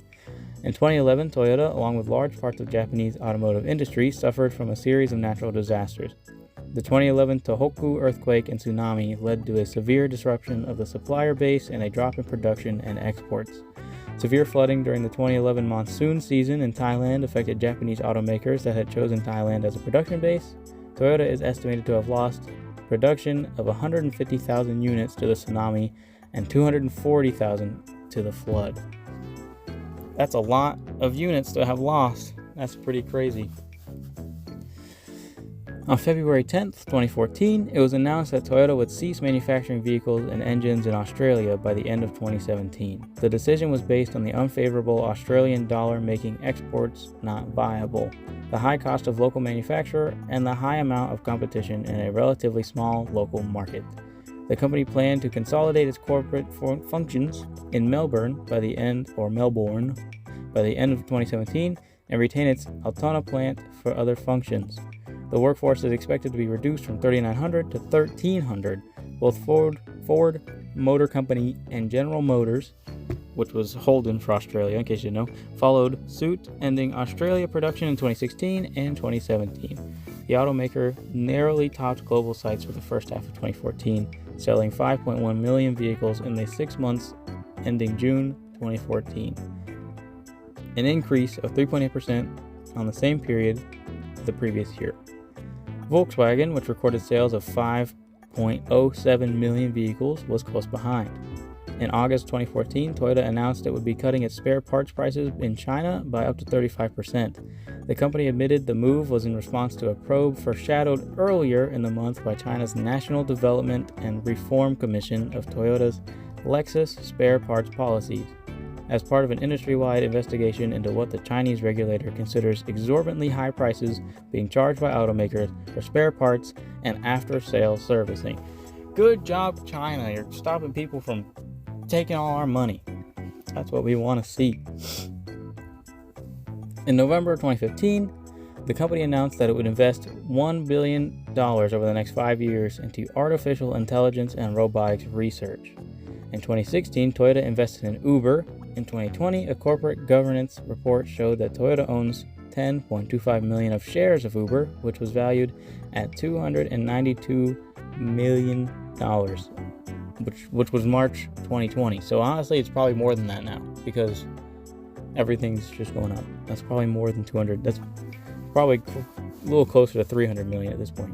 Speaker 1: In 2011, Toyota, along with large parts of Japanese automotive industry, suffered from a series of natural disasters. The 2011 Tohoku earthquake and tsunami led to a severe disruption of the supplier base and a drop in production and exports. Severe flooding during the 2011 monsoon season in Thailand affected Japanese automakers that had chosen Thailand as a production base. Toyota is estimated to have lost production of 150,000 units to the tsunami and 240,000 to the flood. That's a lot of units to have lost. That's pretty crazy. On February 10th, 2014, it was announced that Toyota would cease manufacturing vehicles and engines in Australia by the end of 2017. The decision was based on the unfavorable Australian dollar making exports not viable, the high cost of local manufacture, and the high amount of competition in a relatively small local market. The company planned to consolidate its corporate functions in Melbourne by the end of 2017 and retain its Altona plant for other functions. The workforce is expected to be reduced from 3,900 to 1,300. Both Ford Motor Company and General Motors, which was Holden for Australia, in case you didn't know, followed suit, ending Australia production in 2016 and 2017. The automaker narrowly topped global sites for the first half of 2014, selling 5.1 million vehicles in the 6 months ending June 2014, an increase of 3.8% on the same period the previous year. Volkswagen, which recorded sales of 5.07 million vehicles, was close behind. In August 2014, Toyota announced it would be cutting its spare parts prices in China by up to 35%. The company admitted the move was in response to a probe foreshadowed earlier in the month by China's National Development and Reform Commission of Toyota's Lexus spare parts policies, as part of an industry-wide investigation into what the Chinese regulator considers exorbitantly high prices being charged by automakers for spare parts and after-sales servicing. Good job, China. You're stopping people from taking all our money. That's what we want to see. In November 2015, the company announced that it would invest $1 billion over the next 5 years into artificial intelligence and robotics research. In 2016, Toyota invested in Uber. In 2020, a corporate governance report showed that Toyota owns 10.25 million of shares of Uber, which was valued at $292 million, which was March 2020. So honestly, it's probably more than that now because everything's just going up. That's probably more than 200. That's probably a little closer to 300 million at this point.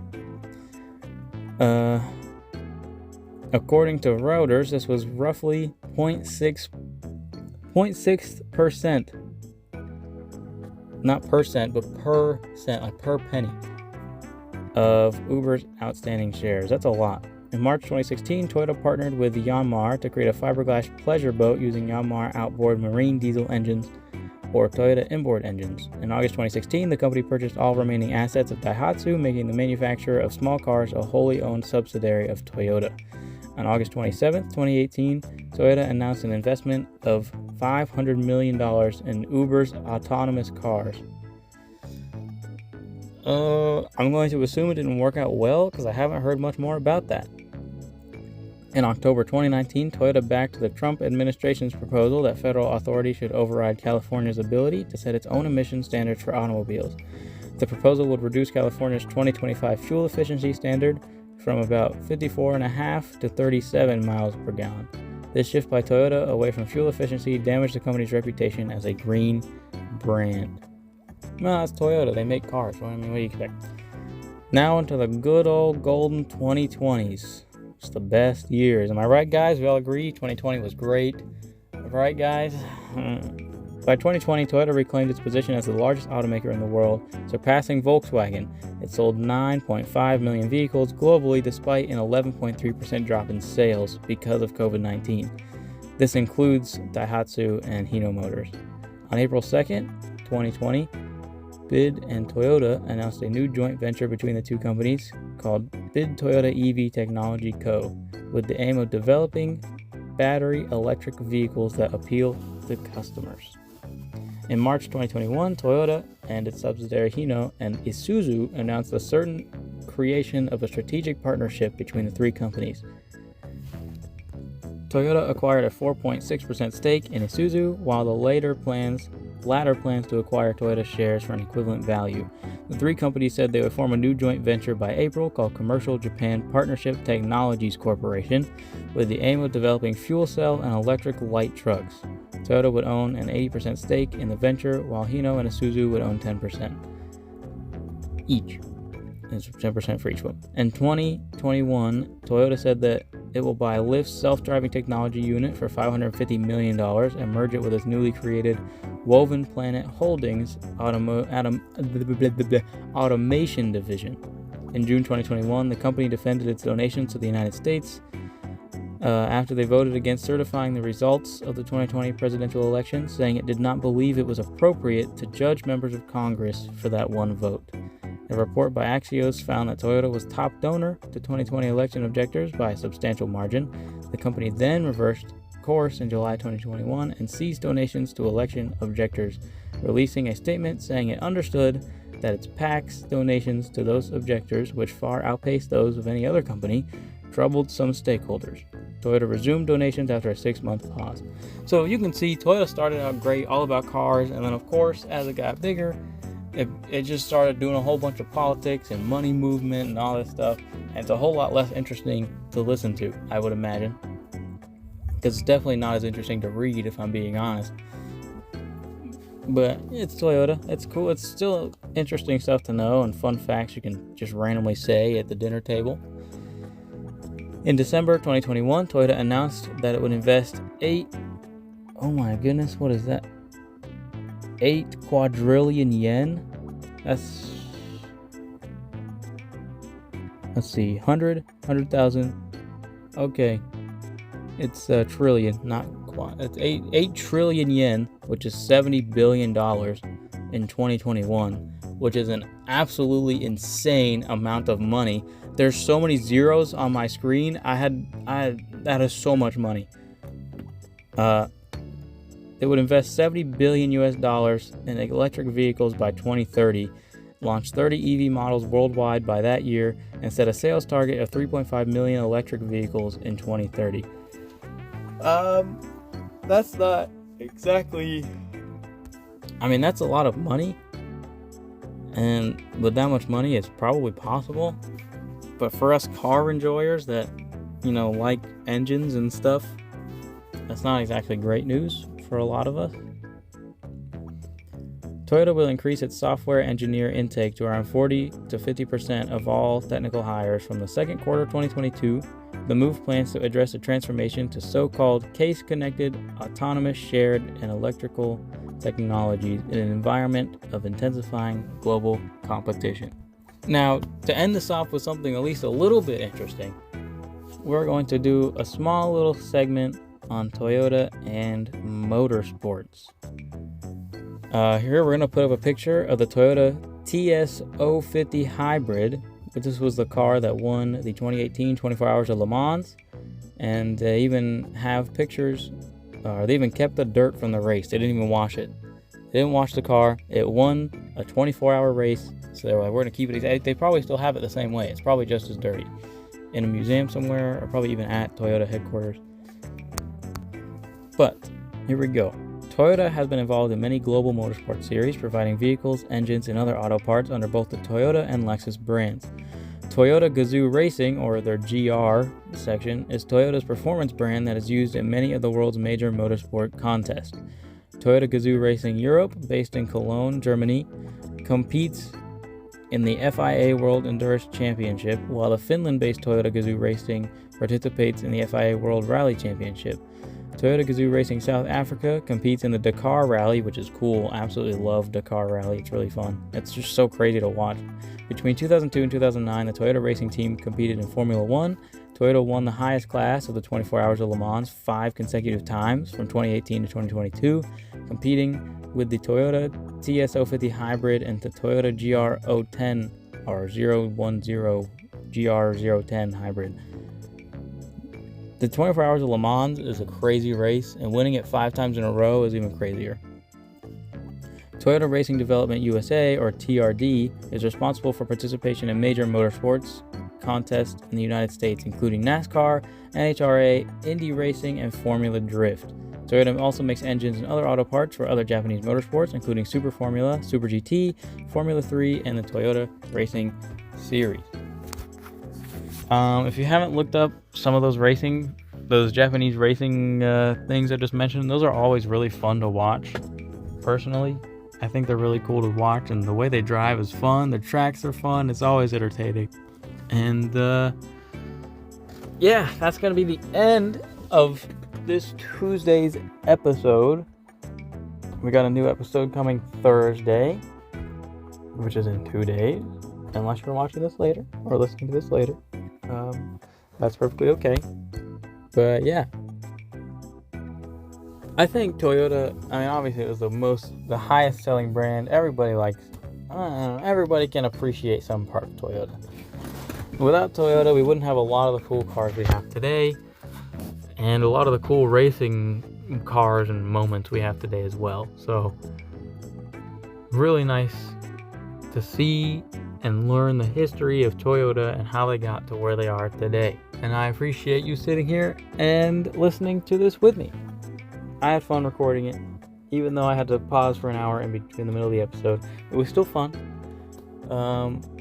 Speaker 1: According to Reuters, this was roughly 0.6%, not percent, but percent, like per penny, of Uber's outstanding shares. That's a lot. In March 2016, Toyota partnered with Yanmar to create a fiberglass pleasure boat using Yanmar outboard marine diesel engines or Toyota inboard engines. In August 2016, the company purchased all remaining assets of Daihatsu, making the manufacturer of small cars a wholly owned subsidiary of Toyota. On August 27, 2018, Toyota announced an investment of $500 million in Uber's autonomous cars. I'm going to assume it didn't work out well because I haven't heard much more about that. In October 2019, Toyota backed the Trump administration's proposal that federal authorities should override California's ability to set its own emission standards for automobiles. The proposal would reduce California's 2025 fuel efficiency standard from about 54.5 to 37 miles per gallon. This shift by Toyota away from fuel efficiency damaged the company's reputation as a green brand. No, it's Toyota. They make cars. What do you expect? Now into the good old golden 2020s. It's the best years. Am I right, guys? We all agree 2020 was great. Right, guys? By 2020, Toyota reclaimed its position as the largest automaker in the world, surpassing Volkswagen. It sold 9.5 million vehicles globally despite an 11.3% drop in sales because of COVID-19. This includes Daihatsu and Hino Motors. On April 2nd, 2020, BID and Toyota announced a new joint venture between the two companies called BID Toyota EV Technology Co., with the aim of developing battery electric vehicles that appeal to customers. In March 2021, Toyota and its subsidiary Hino and Isuzu announced the certain creation of a strategic partnership between the three companies. Toyota acquired a 4.6% stake in Isuzu, while the latter plans to acquire Toyota shares for an equivalent value. The three companies said they would form a new joint venture by April called Commercial Japan Partnership Technologies Corporation, with the aim of developing fuel cell and electric light trucks. Toyota would own an 80% stake in the venture, while Hino and Isuzu would own 10% each. It's 10% for each one. In 2021, Toyota said that it will buy Lyft's self-driving technology unit for $550 million and merge it with its newly created Woven Planet Holdings automation division. In June 2021, the company defended its donations to the United States after they voted against certifying the results of the 2020 presidential election, saying it did not believe it was appropriate to judge members of Congress for that one vote. A report by Axios found that Toyota was top donor to 2020 election objectors by a substantial margin. The company then reversed course in July 2021 and ceased donations to election objectors, releasing a statement saying it understood that its PAC's donations to those objectors, which far outpaced those of any other company, troubled some stakeholders. Toyota resumed donations after a 6-month pause. So you can see Toyota started out great, all about cars, and then of course, as it got bigger, it just started doing a whole bunch of politics and money movement and all this stuff. And it's a whole lot less interesting to listen to, I would imagine. Because it's definitely not as interesting to read, if I'm being honest. But it's Toyota. It's cool. It's still interesting stuff to know and fun facts you can just randomly say at the dinner table. In December 2021, Toyota announced that it would invest 8 quadrillion yen. That's, let's see, 100,000. Okay. It's a trillion, not quad. It's 8 trillion yen, which is $70 billion in 2021, which is an absolutely insane amount of money. There's so many zeros on my screen. That is so much money. It would invest $70 billion in electric vehicles by 2030, launch 30 EV models worldwide by that year, and set a sales target of 3.5 million electric vehicles in 2030. That's not exactly... that's a lot of money. And with that much money, it's probably possible. But for us car enjoyers that, like engines and stuff, that's not exactly great news for a lot of us. Toyota will increase its software engineer intake to around 40 to 50% of all technical hires from the second quarter 2022. The move plans to address the transformation to so-called case-connected, autonomous, shared, and electrical technologies in an environment of intensifying global competition. Now, to end this off with something at least a little bit interesting, we're going to do a small little segment on Toyota and motorsports. Here we're going to put up a picture of the Toyota TS050 Hybrid. This was the car that won the 2018 24 Hours of Le Mans, and they even have pictures, they even kept the dirt from the race. They didn't even wash it. They didn't wash the car. It won a 24-hour race, so they were like, we're going to keep it. They probably still have it the same way. It's probably just as dirty. In a museum somewhere, or probably even at Toyota headquarters. But, here we go. Toyota has been involved in many global motorsport series, providing vehicles, engines, and other auto parts under both the Toyota and Lexus brands. Toyota Gazoo Racing, or their GR section, is Toyota's performance brand that is used in many of the world's major motorsport contests. Toyota Gazoo Racing Europe, based in Cologne, Germany, competes in the FIA World Endurance Championship, while the Finland-based Toyota Gazoo Racing participates in the FIA World Rally Championship. Toyota Gazoo Racing South Africa competes in the Dakar Rally, which is cool. I absolutely love Dakar Rally. It's really fun. It's just so crazy to watch. Between 2002 and 2009, the Toyota racing team competed in Formula One. Toyota won the highest class of the 24 Hours of Le Mans 5 consecutive times from 2018 to 2022, competing with the Toyota TS050 Hybrid and the Toyota GR010 or 010 GR010 Hybrid. The 24 Hours of Le Mans is a crazy race, and winning it 5 times in a row is even crazier. Toyota Racing Development USA, or TRD, is responsible for participation in major motorsports contests in the United States, including NASCAR, NHRA, Indy Racing, and Formula Drift. Toyota also makes engines and other auto parts for other Japanese motorsports, including Super Formula, Super GT, Formula 3, and the Toyota Racing Series. If you haven't looked up some of those Japanese racing things I just mentioned, those are always really fun to watch. Personally, I think they're really cool to watch, and the way they drive is fun. The tracks are fun. It's always entertaining. And yeah, that's going to be the end of this Tuesday's episode. We got a new episode coming Thursday, which is in 2 days. Unless you're watching this later or listening to this later. That's perfectly okay. But yeah, I think Toyota, obviously it was the highest selling brand. Everybody likes, everybody can appreciate some part of Toyota. Without Toyota, we wouldn't have a lot of the cool cars we have today, and a lot of the cool racing cars and moments we have today as well. So, really nice to see and learn the history of Toyota and how they got to where they are today. And I appreciate you sitting here and listening to this with me. I had fun recording it, even though I had to pause for an hour in between the middle of the episode. It was still fun.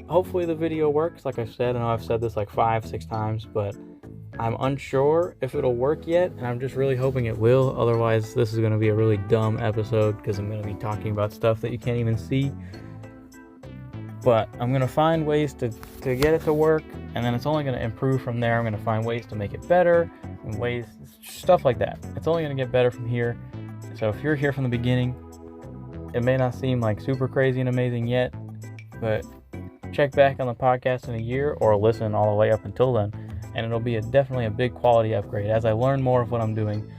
Speaker 1: Hopefully the video works. Like I said, I know I've said this like 5-6 times, but I'm unsure if it'll work yet, and I'm just really hoping it will. Otherwise, this is going to be a really dumb episode because I'm going to be talking about stuff that you can't even see. But I'm going to find ways to get it to work, and then it's only going to improve from there. I'm going to find ways to make it better, and stuff like that. It's only going to get better from here. So if you're here from the beginning, it may not seem like super crazy and amazing yet, but check back on the podcast in a year or listen all the way up until then, and it'll be definitely a big quality upgrade as I learn more of what I'm doing.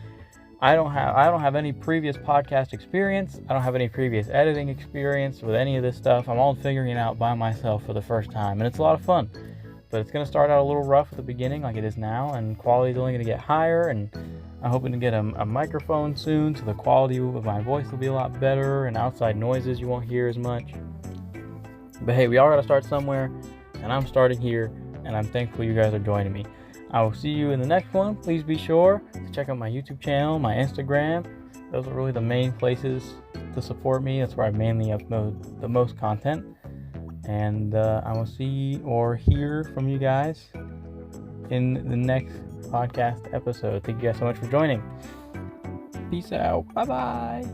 Speaker 1: I don't have any previous podcast experience. I don't have any previous editing experience with any of this stuff. I'm all figuring it out by myself for the first time, and it's a lot of fun. But it's going to start out a little rough at the beginning like it is now, and quality is only going to get higher, and I'm hoping to get a microphone soon, so the quality of my voice will be a lot better, and outside noises you won't hear as much. But hey, we all got to start somewhere, and I'm starting here, and I'm thankful you guys are joining me. I will see you in the next one. Please be sure to check out my YouTube channel, my Instagram. Those are really the main places to support me. That's where I mainly upload the most content. And I will see or hear from you guys in the next podcast episode. Thank you guys so much for joining. Peace out. Bye-bye.